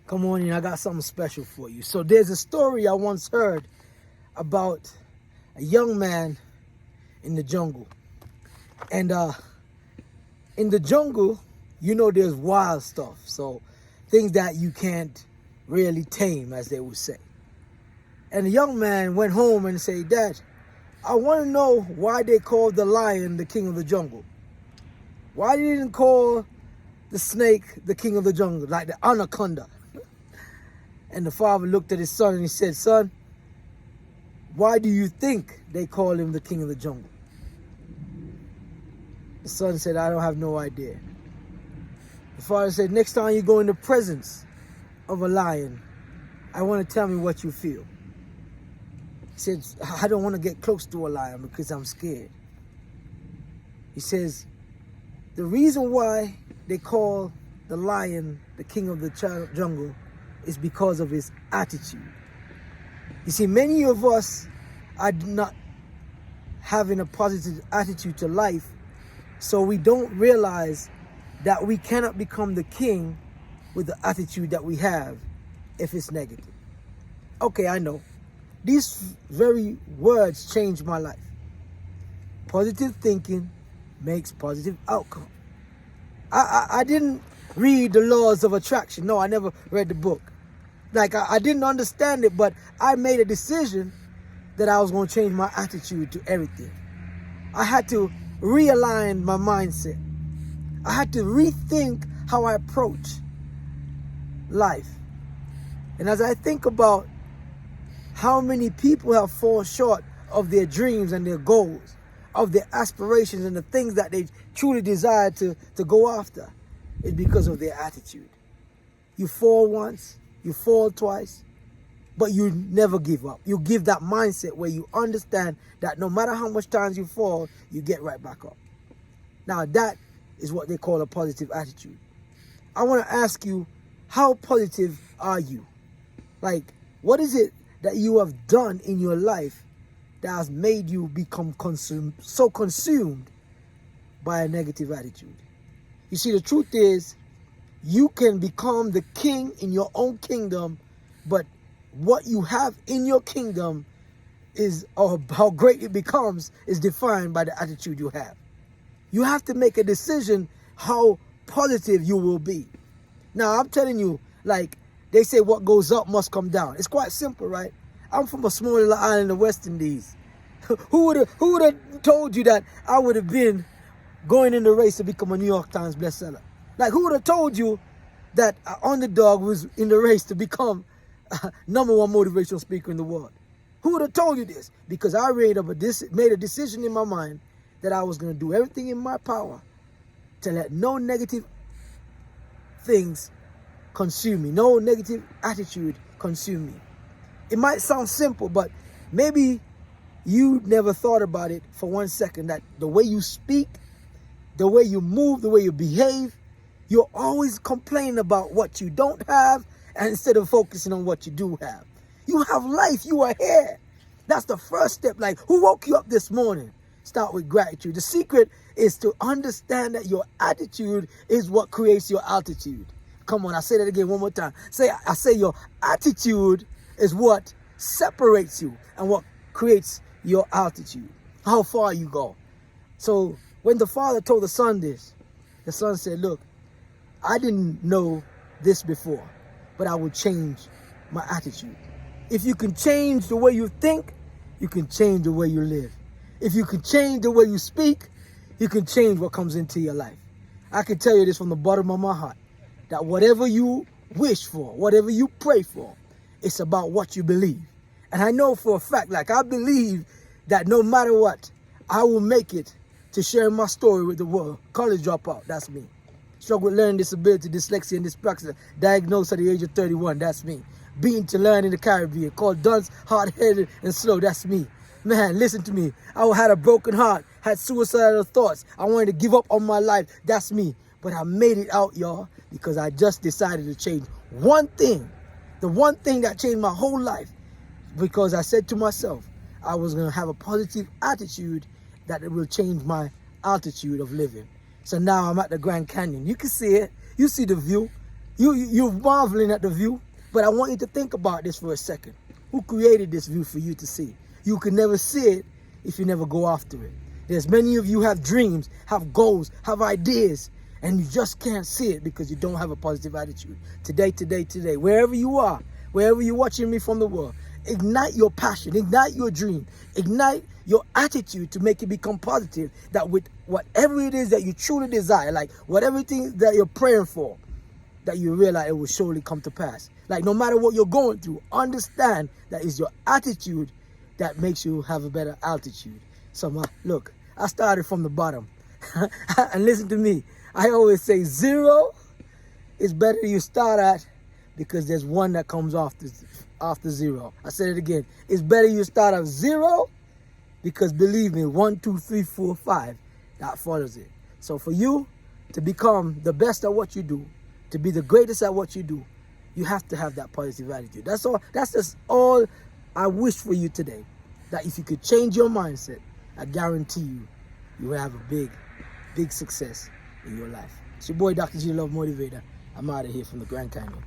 Come on in, I got something special for you. So there's a story I once heard about a young man in the jungle. And in the jungle, there's wild stuff. So things that you can't really tame, as they would say. And the young man went home and said, "Dad, I want to know why they called the lion the king of the jungle. Why they didn't call the snake the king of the jungle, like the anaconda?" And the father looked at his son and he said, "Son, why do you think they call him the king of the jungle?" The son said, "I don't have no idea." The father said, "Next time you go in the presence of a lion, I want to tell me what you feel." He said, "I don't want to get close to a lion because I'm scared." He says, "The reason why they call the lion the king of the jungle is because of his attitude." You see, many of us are not having a positive attitude to life, so we don't realize that we cannot become the king with the attitude that we have if it's negative. Okay, I know. These very words changed my life. Positive thinking makes positive outcome. I didn't read the laws of attraction. No, I never read the book. I didn't understand it, but I made a decision that I was going to change my attitude to everything. I had to realign my mindset. I had to rethink how I approach life. And as I think about how many people have fallen short of their dreams and their goals, of their aspirations and the things that they truly desire to go after, it's because of their attitude. You fall once, you fall twice, but you never give up. You give that mindset where you understand that no matter how much times you fall, you get right back up. Now that is what they call a positive attitude. I want to ask you, how positive are you? What is it that you have done in your life that has made you become so consumed by a negative attitude? You see, the truth is, you can become the king in your own kingdom, but what you have in your kingdom or how great it becomes, is defined by the attitude you have. You have to make a decision how positive you will be. Now, I'm telling you, they say what goes up must come down. It's quite simple, right? I'm from a small little island in the West Indies. Who would have told you that I would have been going in the race to become a New York Times bestseller? Who would have told you that an underdog was in the race to become #1 motivational speaker in the world? Who would have told you this? Because I made a decision in my mind that I was going to do everything in my power to let no negative things consume me, no negative attitude consume me. It might sound simple, but maybe you never thought about it for 1 second, that the way you speak, the way you move, the way you behave, you're always complaining about what you don't have, and instead of focusing on what you do have. You have life. You are here. That's the first step. Who woke you up this morning? Start with gratitude. The secret is to understand that your attitude is what creates your altitude. Come on, I say that again one more time. I say your attitude is what separates you and what creates your altitude, how far you go. So when the father told the son this, the son said, "Look, I didn't know this before, but I will change my attitude." If you can change the way you think, you can change the way you live. If you can change the way you speak, you can change what comes into your life. I can tell you this from the bottom of my heart, that whatever you wish for, whatever you pray for, it's about what you believe. And I know for a fact, I believe that no matter what, I will make it to share my story with the world. College dropout, that's me. Struggle with learning disability, dyslexia, and dyspraxia, diagnosed at the age of 31, that's me. Being to learn in the Caribbean, called dunce, hard-headed, and slow, that's me. Man, listen to me. I had a broken heart, had suicidal thoughts. I wanted to give up on my life, that's me. But I made it out, y'all, because I just decided to change one thing. The one thing that changed my whole life, because I said to myself, I was going to have a positive attitude that it will change my altitude of living. So now I'm at the Grand Canyon. You can see it. You see the view. You're marveling at the view, but I want you to think about this for a second. Who created this view for you to see? You can never see it if you never go after it. There's many of you have dreams, have goals, have ideas, and you just can't see it because you don't have a positive attitude. Today, wherever you are, wherever you're watching me from the world, ignite your passion, ignite your dream, ignite your attitude to make it become positive, that with whatever it is that you truly desire, like whatever thing that you're praying for, that you realize it will surely come to pass. Like no matter what you're going through, understand that it's your attitude that makes you have a better altitude. So look, I started from the bottom. And listen to me, I always say 0 is better you start at, because there's 1 that comes after 0. I said it again, it's better you start at 0, because believe me, 1, 2, 3, 4, 5, that follows it. So for you to become the best at what you do, to be the greatest at what you do, you have to have that positive attitude. That's all. That's just all I wish for you today. That if you could change your mindset, I guarantee you will have a big success in your life. It's your boy, Dr. G Love Motivator. I'm out of here from the Grand Canyon.